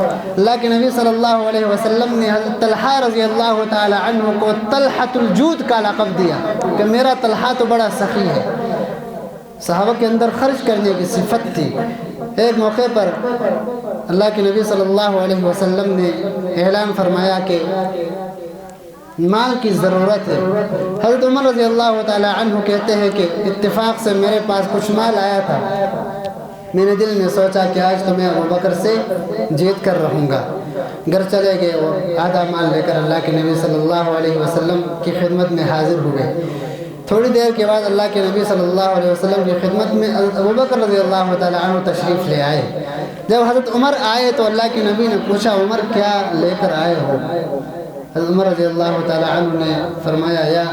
اللہ کے نبی صلی اللہ علیہ وسلم نے حضرت طلحہ رضی اللہ تعالی عنہ کو طلحۃ الجود کا لقب دیا کہ میرا طلحہ تو بڑا سخی ہے۔ صحابہ کے اندر خرچ کرنے کی صفت تھی۔ ایک موقع پر اللہ کے نبی صلی اللہ علیہ وسلم نے اعلان فرمایا کہ مال کی ضرورت ہے۔ حضرت عمر رضی اللہ تعالی عنہ کہتے ہیں کہ اتفاق سے میرے پاس کچھ مال آیا تھا، میں نے دل میں سوچا کہ آج تو میں ابوبکر سے جیت کر رہوں گا۔ گھر چلے گئے اور آدھا مال لے کر اللہ کے نبی صلی اللہ علیہ وسلم کی خدمت میں حاضر ہوئے۔ تھوڑی دیر کے بعد اللہ کے نبی صلی اللہ علیہ وسلم کی خدمت میں ابوبکر رضی اللہ تعالی عنہ تشریف لے آئے۔ جب حضرت عمر آئے تو اللہ کے نبی نے پوچھا عمر کیا لے کر آئے ہو؟ حضرت عمر رضی اللہ تعالی عنہ نے فرمایا یا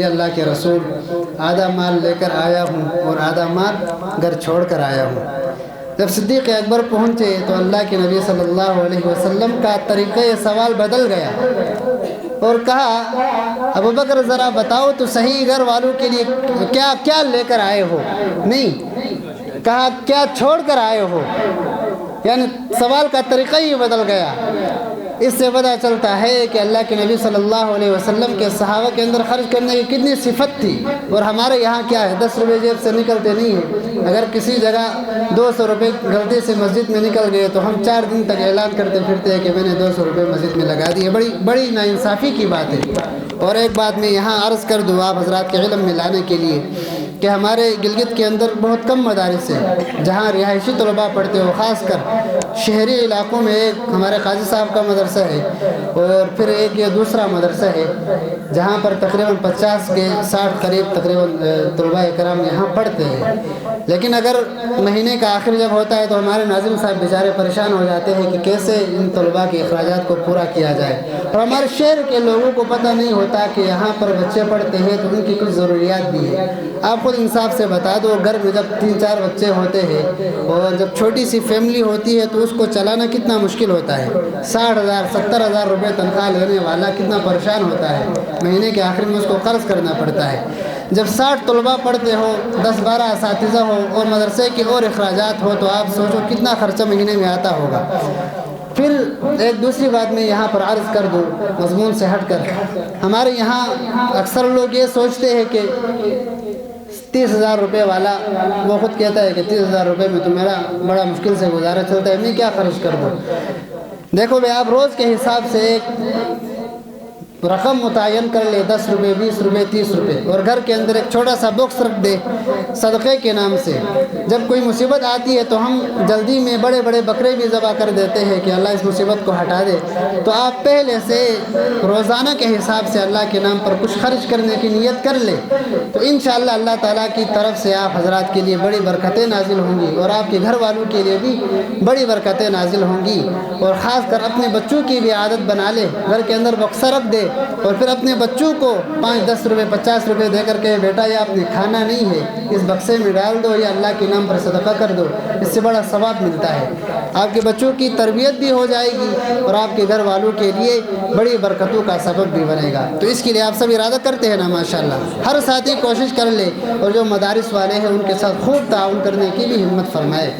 اللہ کے رسول، آدھا مال لے کر آیا ہوں اور آدھا مال گھر چھوڑ کر آیا ہوں۔ جب صدیق اکبر پہنچے تو اللہ کے نبی صلی اللہ علیہ وسلم کا طریقہ سوال بدل گیا اور کہا ابوبکر ذرا بتاؤ تو صحیح گھر والوں کے لیے کیا لے کر آئے ہو؟ نہیں، کہا کیا چھوڑ کر آئے ہو؟ یعنی سوال کا طریقہ ہی بدل گیا۔ اس سے پتہ چلتا ہے کہ اللہ کے نبی صلی اللہ علیہ وسلم کے صحابہ کے اندر خرچ کرنے کی کتنی صفت تھی، اور ہمارے یہاں کیا ہے 10 روپے جیب سے نکلتے نہیں ہیں۔ اگر کسی جگہ 200 روپے غلطی سے مسجد میں نکل گئے تو ہم 4 دن تک اعلان کرتے پھرتے ہیں کہ میں نے 200 روپے مسجد میں لگا دیے۔ بڑی ناانصافی کی بات ہے۔ اور ایک بات میں یہاں عرض کر دوں آپ حضرات کے علم میں لانے کے لیے کہ ہمارے گلگت کے اندر بہت کم مدارس ہیں جہاں رہائشی طلباء پڑھتے ہو، خاص کر شہری علاقوں میں ایک ہمارے قاضی صاحب کا مدرسہ ہے اور پھر ایک یہ دوسرا مدرسہ ہے جہاں پر تقریباً 50 کے 60 قریب تقریباً طلباء کرام یہاں پڑھتے ہیں۔ لیکن اگر مہینے کا آخر جب ہوتا ہے تو ہمارے ناظم صاحب بیچارے پریشان ہو جاتے ہیں کہ کیسے ان طلباء کے اخراجات کو پورا کیا جائے، اور ہمارے شہر کے لوگوں کو پتہ نہیں ہوتا کہ یہاں پر بچے پڑھتے ہیں تو ان کی کچھ ضروریات بھی ہے۔ آپ خود انصاف سے بتا دو، گھر میں جب 3-4 بچے ہوتے ہیں اور جب چھوٹی سی فیملی ہوتی ہے تو اس کو چلانا کتنا مشکل ہوتا ہے۔ 60,000 70,000 روپے تنخواہ لینے والا کتنا پریشان ہوتا ہے، مہینے کے آخر میں اس کو قرض کرنا پڑتا ہے۔ جب 60 طلباء پڑھتے ہو، 10-12 اساتذہ ہو اور مدرسے کے اور اخراجات ہو تو آپ سوچو کتنا خرچہ مہینے میں آتا ہوگا۔ پھر ایک دوسری بات میں یہاں پر عرض کر دوں مضمون سے ہٹ کر، ہمارے یہاں اکثر لوگ یہ سوچتے ہیں کہ 30,000 روپے والا وہ خود کہتا ہے کہ 30,000 روپے میں تو میرا بڑا مشکل سے گزارا چلتا ہے، میں کیا خرچ کر دوں؟ دیکھو بھائی، آپ روز کے حساب سے ایک رقم متعین کر لے، 10 روپے 20 روپے 30 روپے، اور گھر کے اندر ایک چھوٹا سا باکس رکھ دے صدقے کے نام سے۔ جب کوئی مصیبت آتی ہے تو ہم جلدی میں بڑے بڑے بکرے بھی ذبح کر دیتے ہیں کہ اللہ اس مصیبت کو ہٹا دے، تو آپ پہلے سے روزانہ کے حساب سے اللہ کے نام پر کچھ خرچ کرنے کی نیت کر لے تو انشاءاللہ اللہ تعالیٰ کی طرف سے آپ حضرات کے لیے بڑی برکتیں نازل ہوں گی اور آپ کے گھر والوں کے لیے بھی بڑی برکتیں نازل ہوں گی۔ اور خاص کر اپنے بچوں کی بھی عادت بنا لے، گھر کے اندر بکسہ رکھ دے اور پھر اپنے بچوں کو 5-10 روپے 50 روپے دے کر کے بیٹا یہ آپ نے کھانا نہیں ہے، اس بکسے میں ڈال دو یا اللہ کے نام پر صدقہ کر دو، اس سے بڑا ثواب ملتا ہے۔ آپ کے بچوں کی تربیت بھی ہو جائے گی اور آپ کے گھر والوں کے لیے بڑی برکتوں کا سبب بھی بنے گا۔ تو اس کے لیے آپ سب ارادہ کرتے ہیں نا؟ ماشاءاللہ ہر ساتھی کوشش کر لے اور جو مدارس والے ہیں ان کے ساتھ خوب تعاون کرنے کی بھی ہمت فرمائے۔